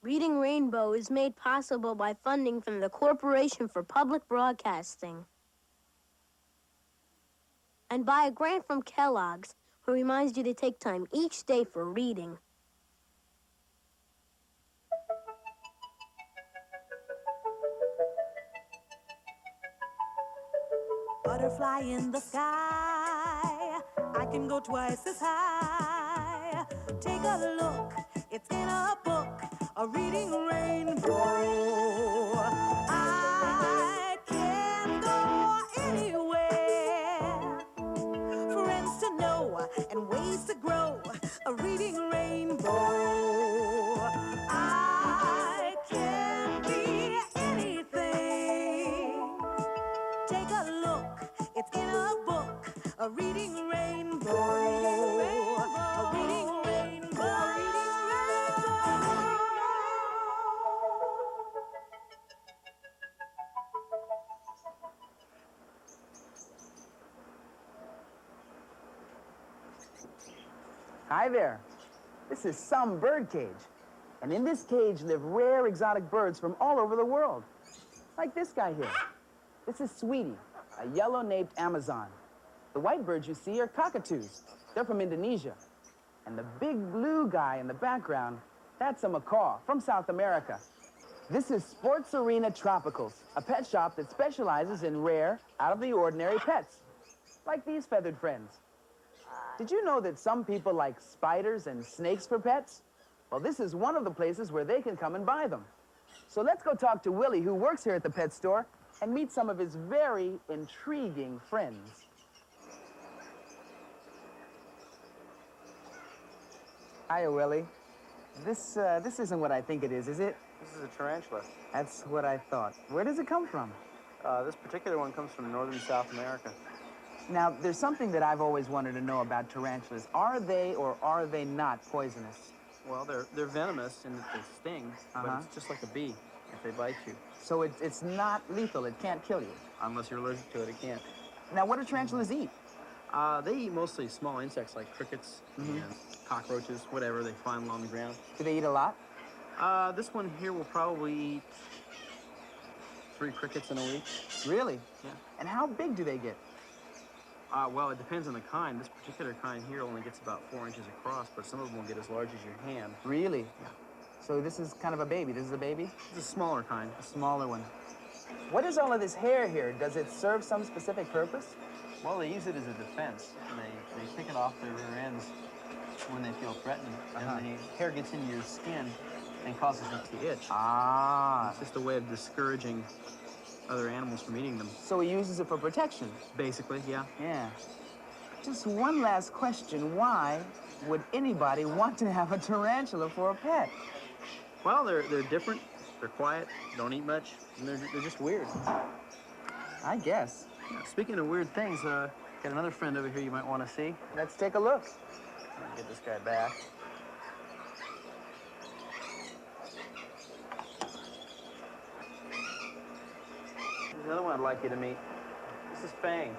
Reading Rainbow is made possible by funding from the Corporation for Public Broadcasting and by a grant from Kellogg's, who reminds you to take time each day for reading. Butterfly in the sky, I can go twice as high. Take a look, it's in a book, a reading rainbow. I can go anywhere, friends to know and ways to grow, a reading rainbow. I can be anything. Take a look, it's in a book, a reading rainbow. A reading rainbow. A reading rainbow. Hi there. This is some bird cage. And in this cage live rare exotic birds from all over the world. Like this guy here. This is Sweetie, a yellow-naped Amazon. The white birds you see are cockatoos. They're from Indonesia. And the big blue guy in the background, that's a macaw from South America. This is Sports Arena Tropicals, a pet shop that specializes in rare, out-of-the-ordinary pets, like these feathered friends. Did you know that some people like spiders and snakes for pets? Well, this is one of the places where they can come and buy them. So let's go talk to Willie, who works here at the pet store, and meet some of his very intriguing friends. Hiya, Willie. This isn't what I think it is it? This is a tarantula. That's what I thought. Where does it come from? This particular one comes from northern South America. Now, there's something that I've always wanted to know about tarantulas. Are they or are they not poisonous? Well, they're venomous in that they sting, but it's just like a bee if they bite you. So it's not lethal. It can't kill you. Unless you're allergic to it, it can't. Now, what do tarantulas eat? They eat mostly small insects like crickets and cockroaches, whatever they find along the ground. Do they eat a lot? This one here will probably eat 3 crickets in a week. Really? Yeah. And how big do they get? Well, it depends on the kind. This particular kind here only gets about 4 inches across, but some of them will get as large as your hand. Really? Yeah. So this is kind of a baby. This is a baby? It's a smaller kind. A smaller one. What is all of this hair here? Does it serve some specific purpose? Well, they use it as a defense. And they pick it off their rear ends when they feel threatened. And the hair gets into your skin and causes it to itch. Ah. It's just a way of discouraging other animals from eating them. So he uses it for protection? Basically, yeah. Yeah. Just one last question. Why would anybody want to have a tarantula for a pet? Well, they're different. They're quiet, don't eat much, and they're just weird. I guess. Now, speaking of weird things, got another friend over here you might want to see. Let's take a look. Let me get this guy back. There's another one I'd like you to meet. This is Fang.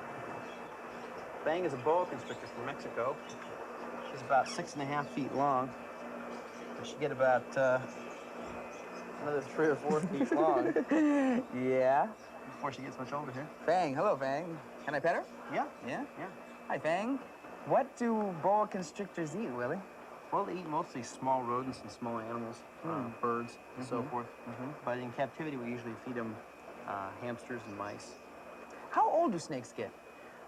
Fang is a boa constrictor from Mexico. She's about 6.5 feet long. And she get about another 3 or 4 feet long. Yeah? Before she gets much older here. Fang. Hello, Fang. Can I pet her? Yeah. Yeah? Yeah. Hi, Fang. What do boa constrictors eat, Willie? Well, they eat mostly small rodents and small animals, birds, and so forth. But in captivity, we usually feed them hamsters and mice. How old do snakes get?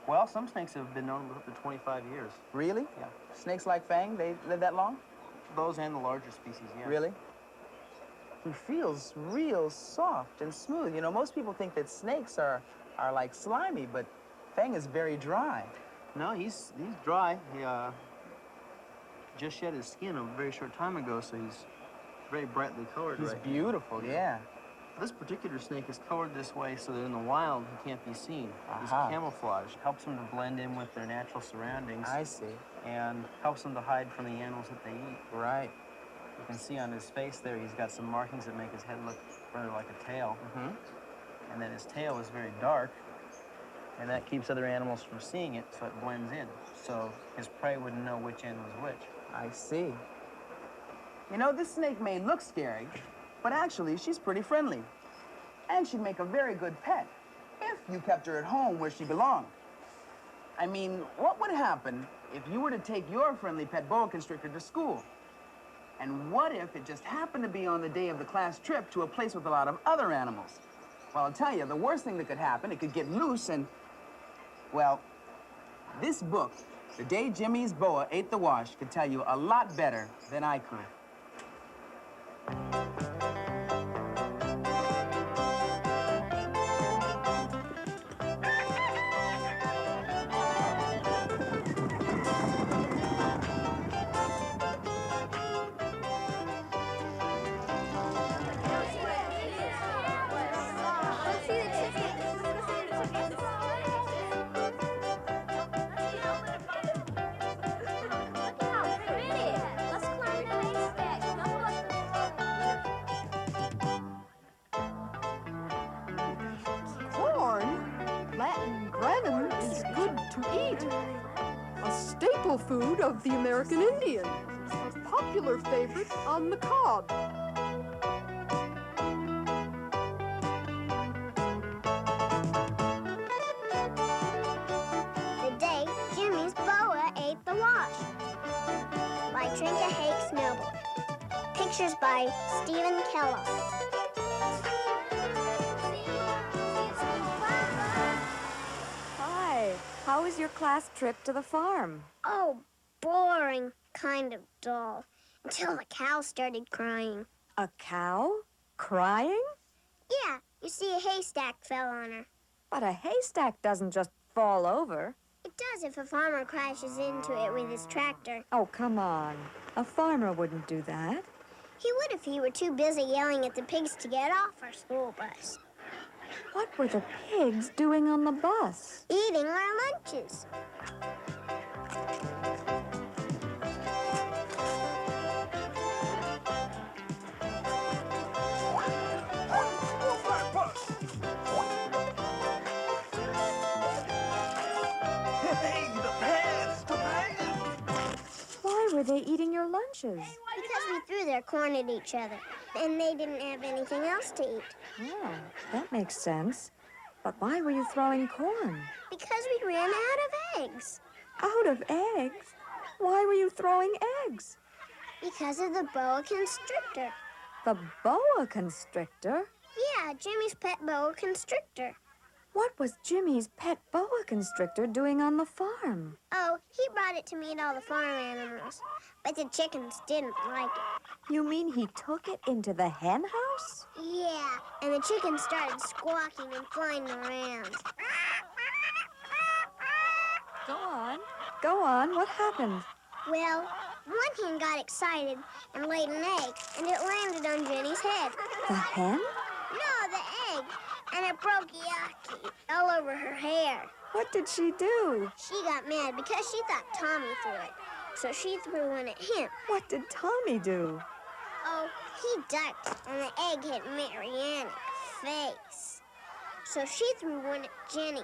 Well, some snakes have been known to live up to 25 years. Really? Yeah. Snakes like Fang, they live that long? Those and the larger species, yeah. Really? He feels real soft and smooth. You know, most people think that snakes are like slimy, but Fang is very dry. No, he's dry. He just shed his skin a very short time ago, so he's very brightly colored. He's right beautiful, yeah. This particular snake is colored this way so that in the wild he can't be seen. He's camouflaged. Helps them to blend in with their natural surroundings. I see. And helps them to hide from the animals that they eat. Right. You can see on his face there, he's got some markings that make his head look rather like a tail. And then his tail is very dark, and that keeps other animals from seeing it, so it blends in. So his prey wouldn't know which end was which. I see. You know, this snake may look scary, but actually she's pretty friendly. And she'd make a very good pet if you kept her at home where she belonged. I mean, what would happen if you were to take your friendly pet boa constrictor to school? And what if it just happened to be on the day of the class trip to a place with a lot of other animals? Well, I'll tell you, the worst thing that could happen, it could get loose and, well, this book, The Day Jimmy's Boa Ate the Wash, could tell you a lot better than I could. A staple food of the American Indian, a popular favorite on the cob. The Day Jimmy's Boa Ate the Wash by Trinka Hakes Noble. Pictures by Stephen Kellogg. Hi, how was your class trip to the farm? Oh, boring. Kind of dull. Until the cow started crying. A cow? Crying? Yeah, you see, a haystack fell on her. But a haystack doesn't just fall over. It does if a farmer crashes into it with his tractor. Oh, come on. A farmer wouldn't do that. He would if he were too busy yelling at the pigs to get off our school bus. What were the pigs doing on the bus? Eating our lunches. Why were they eating your lunches? Because we threw their corn at each other, and they didn't have anything else to eat. Oh, that makes sense. But why were you throwing corn? Because we ran out of eggs. Out of eggs? Why were you throwing eggs? Because of the boa constrictor. The boa constrictor? Yeah, Jimmy's pet boa constrictor. What was Jimmy's pet boa constrictor doing on the farm? Oh, he brought it to meet all the farm animals. But the chickens didn't like it. You mean he took it into the hen house? Yeah, and the chickens started squawking and flying around. Go on. Go on. What happened? Well, one hen got excited and laid an egg, and it landed on Jenny's head. The hen? No, the egg. And it broke Yaki all over her hair. What did she do? She got mad because she thought Tommy threw it. So she threw one at him. What did Tommy do? Oh, he ducked, and the egg hit Marianne in the face. So she threw one at Jenny,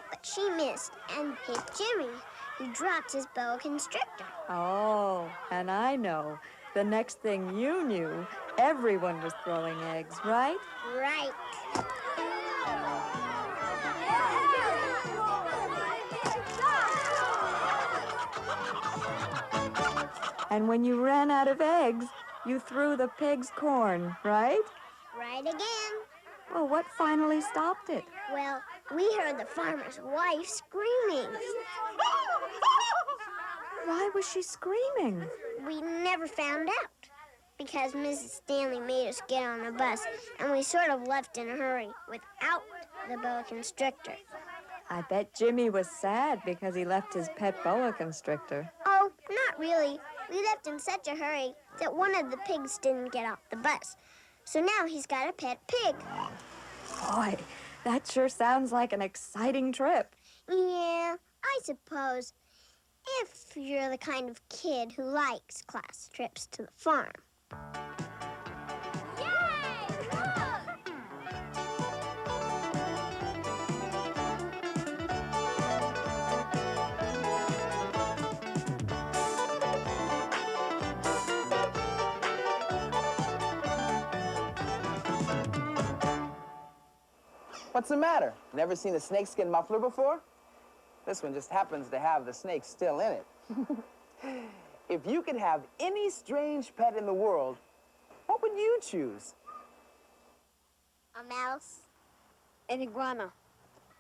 but she missed and hit Jimmy, who dropped his boa constrictor. Oh, and I know. The next thing you knew, everyone was throwing eggs, right? Right. And when you ran out of eggs, you threw the pig's corn, right? Right again. Well, what finally stopped it? Well, we heard the farmer's wife screaming. Why was she screaming? We never found out because Mrs. Stanley made us get on the bus, and we sort of left in a hurry without the boa constrictor. I bet Jimmy was sad because he left his pet boa constrictor. Oh, not really. We left in such a hurry that one of the pigs didn't get off the bus. So now he's got a pet pig. Boy, that sure sounds like an exciting trip. Yeah, I suppose. If you're the kind of kid who likes class trips to the farm. Yay! Look! What's the matter? Never seen a snakeskin muffler before? This one just happens to have the snake still in it. If you could have any strange pet in the world, what would you choose? A mouse. An iguana.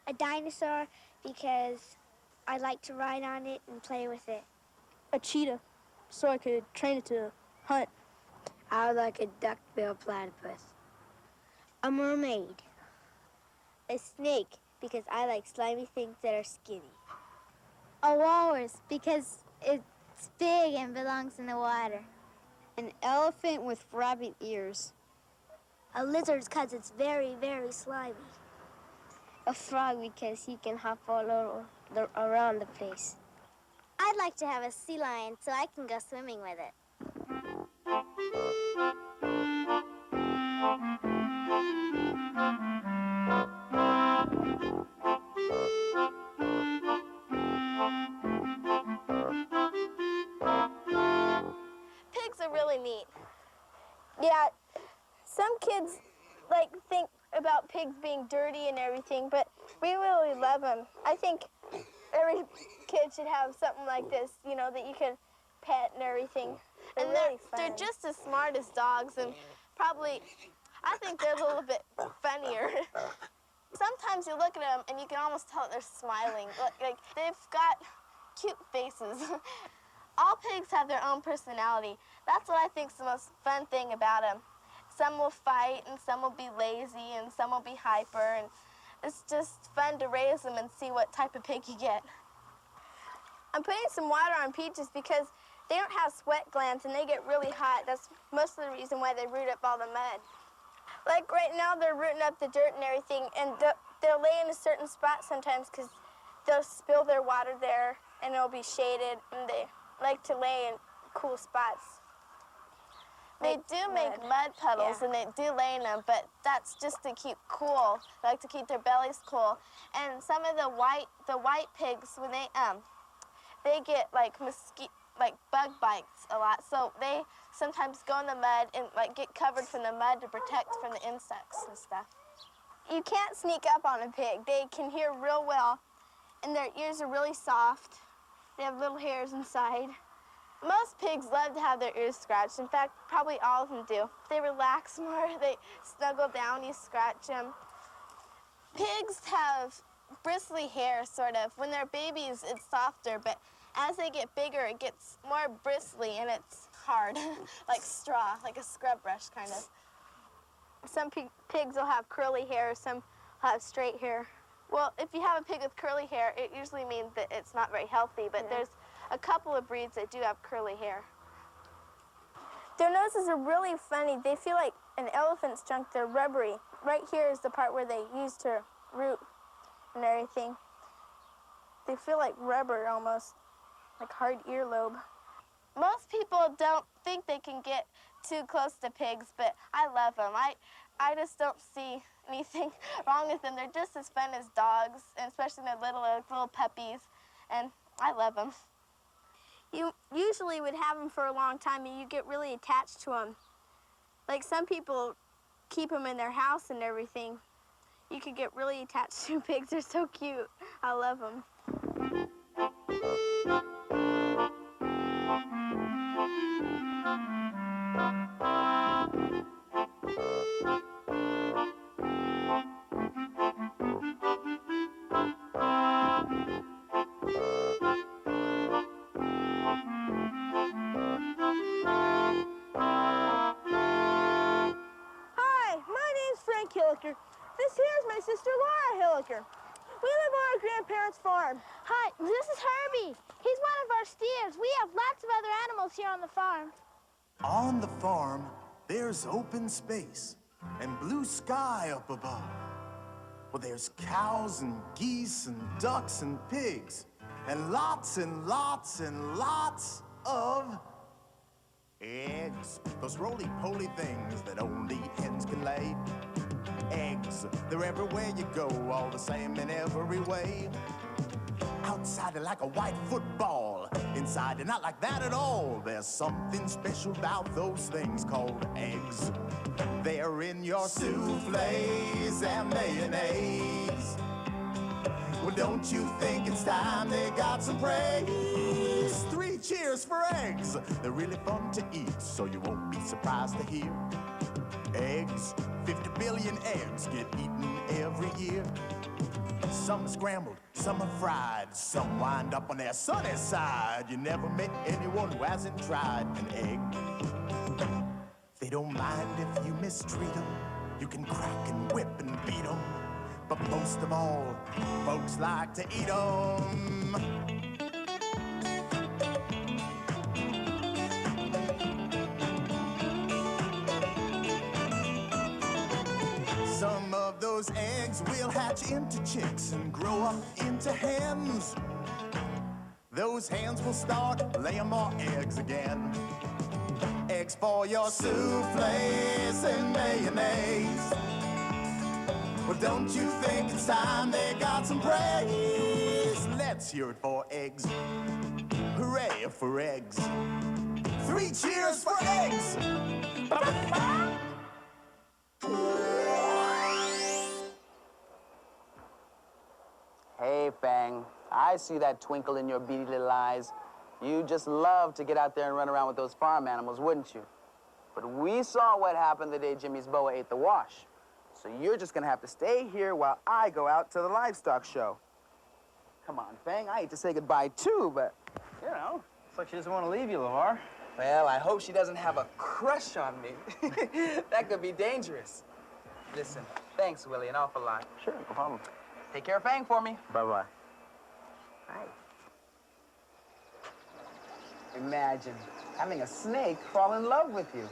A dinosaur because I like to ride on it and play with it. A cheetah, so I could train it to hunt. I would like a duck-billed platypus. A mermaid. A snake because I like slimy things that are skinny. A walrus because it's big and belongs in the water. An elephant with rabbit ears. A lizard because it's very, very slimy. A frog because he can hop all over around the place. I'd like to have a sea lion so I can go swimming with it. Pigs are really neat. Yeah, some kids think about pigs being dirty and everything, but we really love them. I think every kid should have something like this, that you can pet and everything. And really they're just as smart as dogs, and probably, I think they're a little bit funnier. Sometimes you look at them and you can almost tell that they're smiling. Like they've got cute faces. All pigs have their own personality. That's what I think is the most fun thing about them. Some will fight, and some will be lazy, and some will be hyper, and it's just fun to raise them and see what type of pig you get. I'm putting some water on Peaches because they don't have sweat glands and they get really hot. That's most of the reason why they root up all the mud. Like right now, they're rooting up the dirt and everything, and they'll lay in a certain spot sometimes because they'll spill their water there and it'll be shaded, and they like to lay in cool spots. They do make mud puddles, and they do lay in them, but that's just to keep cool. They like to keep their bellies cool. And some of the white pigs, when they get like bug bites a lot, so they sometimes go in the mud and get covered from the mud to protect from the insects and stuff. You can't sneak up on a pig. They can hear real well, and their ears are really soft. They have little hairs inside. Most pigs love to have their ears scratched. In fact, probably all of them do. They relax more, they snuggle down, you scratch them. Pigs have bristly hair, sort of. When they're babies, it's softer, but as they get bigger, it gets more bristly, and it's hard, like straw, like a scrub brush, kind of. Some pigs will have curly hair, some will have straight hair. Well, if you have a pig with curly hair, it usually means that it's not very healthy, but there's a couple of breeds that do have curly hair. Their noses are really funny. They feel like an elephant's trunk. They're rubbery. Right here is the part where they use to root and everything. They feel like rubber almost, like hard earlobe. Most people don't think they can get too close to pigs, but I love them. I just don't see anything wrong with them. They're just as fun as dogs, and especially their little puppies, and I love them. You usually would have them for a long time, and you get really attached to them. Like some people keep them in their house and everything. You could get really attached to pigs. They're so cute. I love them. This here is my sister Laura Hilliker. We live on our grandparents' farm. Hi, this is Herbie. He's one of our steers. We have lots of other animals here on the farm. On the farm, there's open space and blue sky up above. Well, there's cows and geese and ducks and pigs and lots and lots and lots of eggs. Those roly-poly things that only hens can lay. Eggs, they're everywhere you go, all the same in every way. Outside they're like a white football, inside they're not like that at all. There's something special about those things called eggs. They're They're in your souffles and mayonnaise. Well, don't you think it's time they got some praise? 3 cheers for eggs. They're really fun to eat, so you won't be surprised to hear. Eggs, 50 billion eggs get eaten every year. Some are scrambled, some are fried, some wind up on their sunny side. You never met anyone who hasn't tried an egg. They don't mind if you mistreat them. You can crack and whip and beat them. But most of all, folks like to eat them. Some of those eggs will hatch into chicks and grow up into hens. Those hens will start laying more eggs again. Eggs for your souffles and mayonnaise. Well, don't you think it's time they got some praise? Let's hear it for eggs. Hooray for eggs. 3 cheers for eggs! Hey, Fang. I see that twinkle in your beady little eyes. You just love to get out there and run around with those farm animals, wouldn't you? But we saw what happened the day Jimmy's boa ate the wash. So you're just gonna have to stay here while I go out to the livestock show. Come on, Fang. I hate to say goodbye too, but, you know. Looks like she doesn't want to leave you, LeVar. Well, I hope she doesn't have a crush on me. That could be dangerous. Listen, thanks, Willie, an awful lot. Sure, no problem. Take care of Fang for me. Bye-bye. Hi. Imagine having a snake fall in love with you.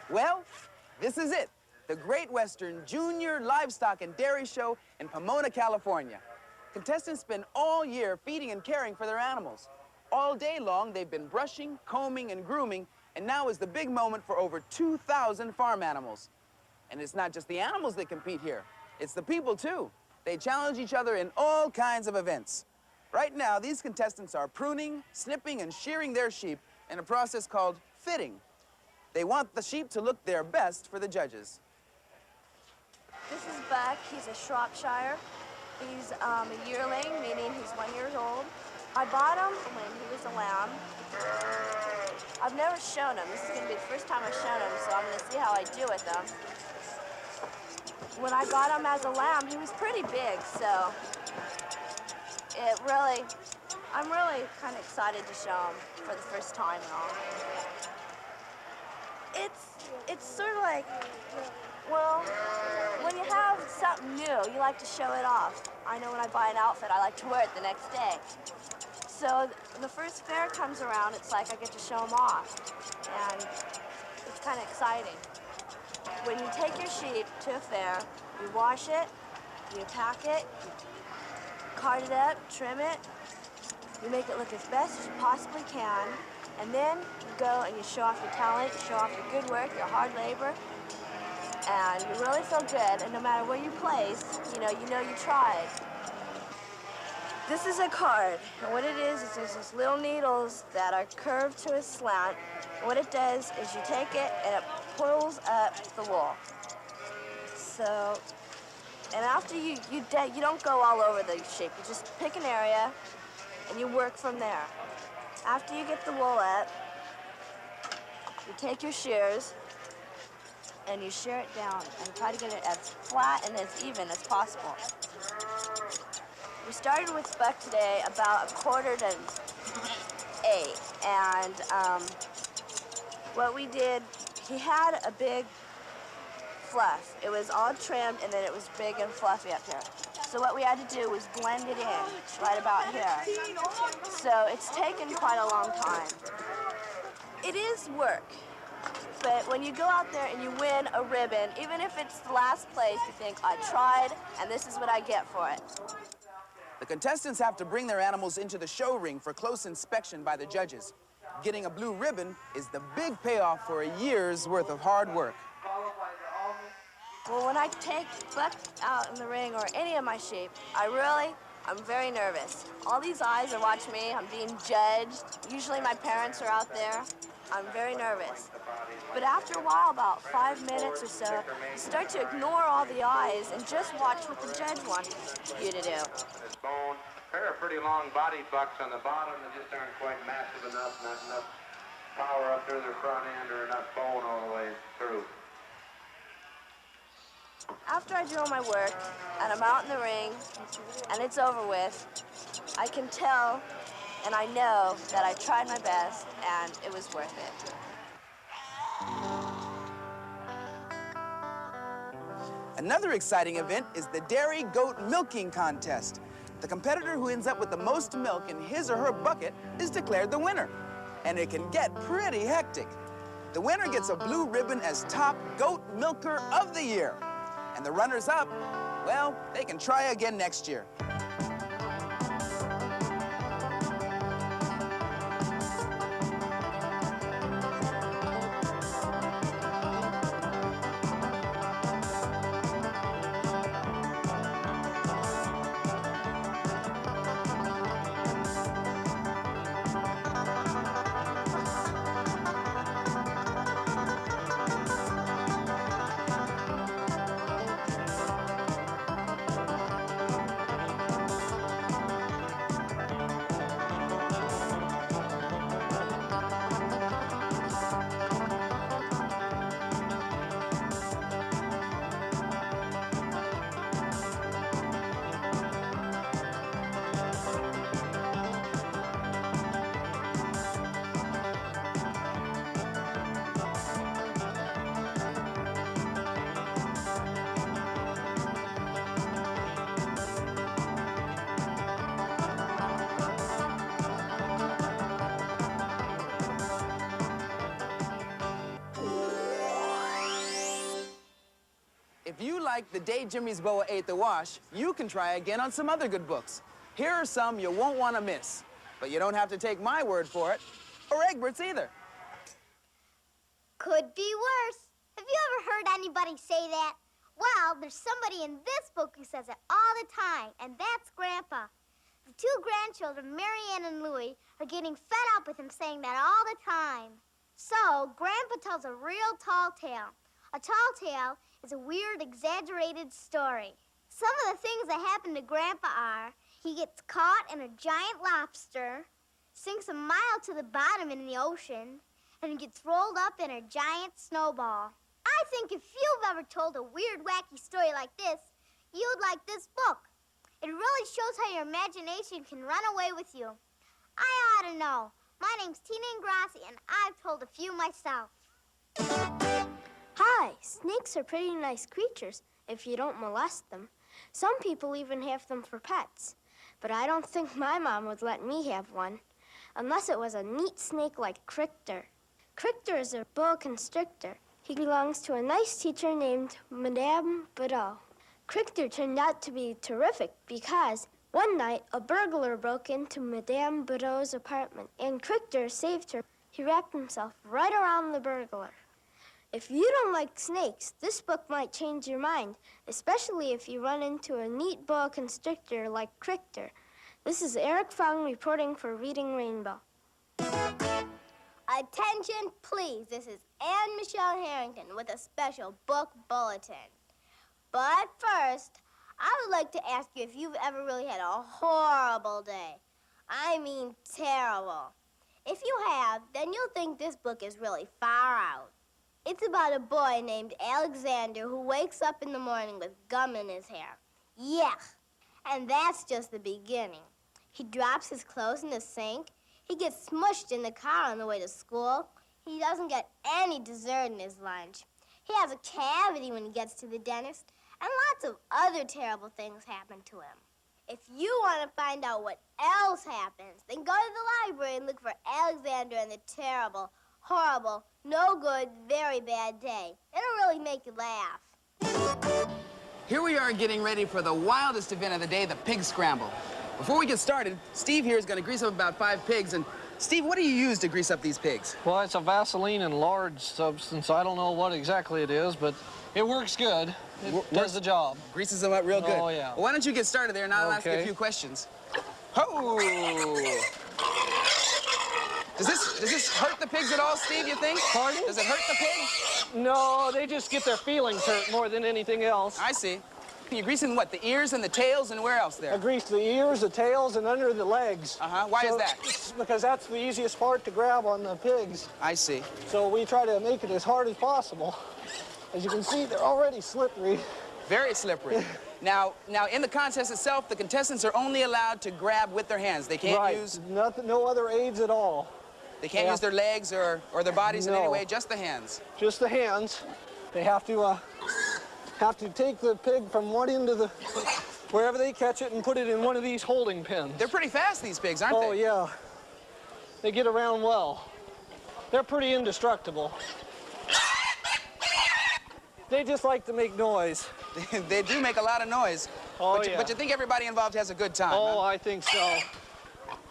Well, this is it. The Great Western Junior Livestock and Dairy Show in Pomona, California. Contestants spend all year feeding and caring for their animals. All day long, they've been brushing, combing, and grooming, and now is the big moment for over 2,000 farm animals. And it's not just the animals that compete here. It's the people, too. They challenge each other in all kinds of events. Right now, these contestants are pruning, snipping, and shearing their sheep in a process called fitting. They want the sheep to look their best for the judges. This is Buck. He's a Shropshire. He's a yearling, meaning he's 1 year old. I bought him when he was a lamb. I've never shown him. This is going to be the first time I've shown him, so I'm going to see how I do with him. When I got him as a lamb, he was pretty big, so I'm really kind of excited to show him for the first time and all. It's sort of like, well, when you have something new, you like to show it off. I know when I buy an outfit, I like to wear it the next day. So the first fair comes around, it's like I get to show them off. And it's kind of exciting. When you take your sheep to a fair, you wash it, you pack it, you cart it up, trim it, you make it look as best as you possibly can, and then you go and you show off your talent, you show off your good work, your hard labor, and you really feel good, and no matter where you place, you know you tried. This is a card, and what it is there's these little needles that are curved to a slant. And what it does is you take it and it pulls up the wool. So, and after you don't go all over the sheep. You just pick an area and you work from there. After you get the wool up, you take your shears and you shear it down and try to get it as flat and as even as possible. We started with Buck today about 7:45, and what we did, he had a big fluff. It was all trimmed, and then it was big and fluffy up here. So what we had to do was blend it in right about here. So it's taken quite a long time. It is work, but when you go out there and you win a ribbon, even if it's the last place, you think, I tried, and this is what I get for it. The contestants have to bring their animals into the show ring for close inspection by the judges. Getting a blue ribbon is the big payoff for a year's worth of hard work. Well, when I take Buck out in the ring or any of my sheep, I'm very nervous. All these eyes are watching me. I'm being judged. Usually my parents are out there. I'm very nervous. But after a while, about 5 minutes or so, you start to ignore all the eyes and just watch what the judge wants you to do. Bone, pair of pretty long body bucks on the bottom that just aren't quite massive enough, not enough power up through their front end or enough bone all the way through. After I do all my work, and I'm out in the ring, and it's over with, I can tell and I know that I tried my best, and it was worth it. Another exciting event is the Dairy Goat Milking Contest. The competitor who ends up with the most milk in his or her bucket is declared the winner. And it can get pretty hectic. The winner gets a blue ribbon as top goat milker of the year. And the runners-up, well, they can try again next year. If you like The Day Jimmy's Boa Ate the Wash, you can try again on some other good books. Here are some you won't want to miss. But you don't have to take my word for it, or Egbert's either. Could be worse. Have you ever heard anybody say that? Well, there's somebody in this book who says it all the time, and that's Grandpa. The two grandchildren, Marianne and Louie, are getting fed up with him saying that all the time. So, Grandpa tells a real tall tale. A tall tale is a weird, exaggerated story. Some of the things that happen to Grandpa are he gets caught in a giant lobster, sinks a mile to the bottom in the ocean, and gets rolled up in a giant snowball. I think if you've ever told a weird, wacky story like this, you'd like this book. It really shows how your imagination can run away with you. I ought to know. My name's Tina Fabrique, and I've told a few myself. Hi, snakes are pretty nice creatures if you don't molest them. Some people even have them for pets. But I don't think my mom would let me have one, unless it was a neat snake like Crichter. Crichter is a boa constrictor. He belongs to a nice teacher named Madame Badeau. Crichter turned out to be terrific because one night a burglar broke into Madame Badeau's apartment and Crichter saved her. He wrapped himself right around the burglar. If you don't like snakes, this book might change your mind, especially if you run into a neat boa constrictor like Crichter. This is Eric Fong reporting for Reading Rainbow. Attention, please. This is Anne Michelle Harrington with a special book bulletin. But first, I would like to ask you if you've ever really had a horrible day. I mean terrible. If you have, then you'll think this book is really far out. It's about a boy named Alexander who wakes up in the morning with gum in his hair. Yuck! And that's just the beginning. He drops his clothes in the sink. He gets smushed in the car on the way to school. He doesn't get any dessert in his lunch. He has a cavity when he gets to the dentist, and lots of other terrible things happen to him. If you want to find out what else happens, then go to the library and look for Alexander and the Terrible, Horrible, No Good, Very Bad Day. It'll really make you laugh. Here we are getting ready for the wildest event of the day, the pig scramble. Before we get started, Steve here is going to grease up about 5 pigs. And Steve, what do you use to grease up these pigs? Well, it's a Vaseline and lard substance. I don't know what exactly it is, but it works good. It does the job. Greases them up real good. Oh, yeah. Well, why don't you get started there, and I'll ask you a few questions. Ho! Does this hurt the pigs at all, Steve, you think? Pardon? Does it hurt the pigs? No, they just get their feelings hurt more than anything else. I see. You're greasing what, the ears and the tails, and where else there? I grease the ears, the tails, and under the legs. Uh-huh. Why is that? Because that's the easiest part to grab on the pigs. I see. So we try to make it as hard as possible. As you can see, they're already slippery. Very slippery. Now, in the contest itself, the contestants are only allowed to grab with their hands. They can't use... No other aids at all. They can't use their legs or their bodies in any way, just the hands. Just the hands. They have to take the pig from one end of the... wherever they catch it and put it in one of these holding pens. They're pretty fast, these pigs, aren't they? Oh, yeah. They get around well. They're pretty indestructible. They just like to make noise. They do make a lot of noise. Oh, But you think everybody involved has a good time, Oh, huh? I think so.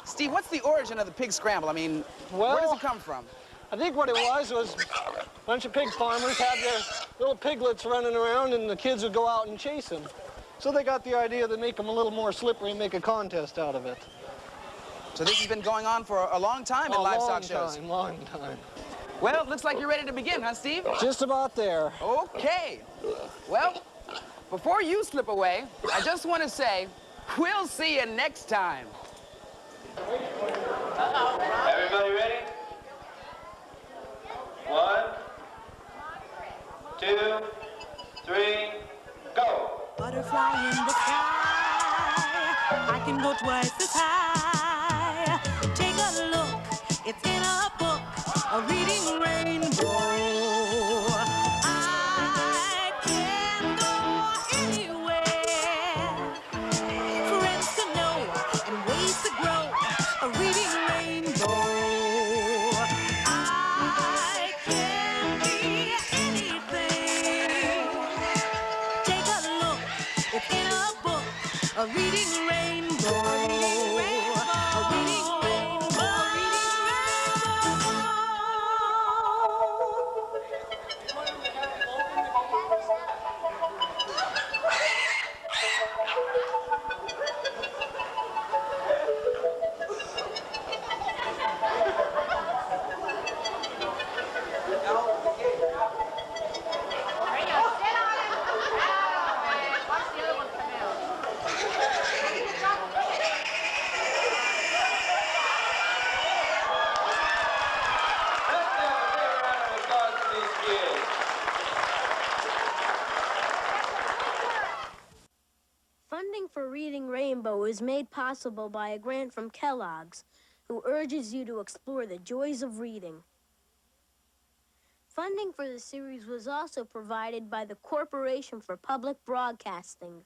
Steve, what's the origin of the pig scramble? I mean, well, where does it come from? I think what it was a bunch of pig farmers had their little piglets running around, and the kids would go out and chase them. So they got the idea to make them a little more slippery and make a contest out of it. So this has been going on for a long time in livestock shows? Long time. Well, it looks like you're ready to begin, huh, Steve? Just about there. Okay. Well, before you slip away, I just want to say, we'll see you next time. Everybody ready? 1, 2, 3, go! Butterfly in the sky, I can go twice as high. Take a look, it's in a book, a reading rainbow. I can go anywhere, friends to know and ways to grow, a reading rainbow. I can be anything. Take a look, it's in a book, a reading rainbow. A reading rainbow. A reading rainbow. A reading Funding for Reading Rainbow is made possible by a grant from Kellogg's, who urges you to explore the joys of reading. Funding for the series was also provided by the Corporation for Public Broadcasting.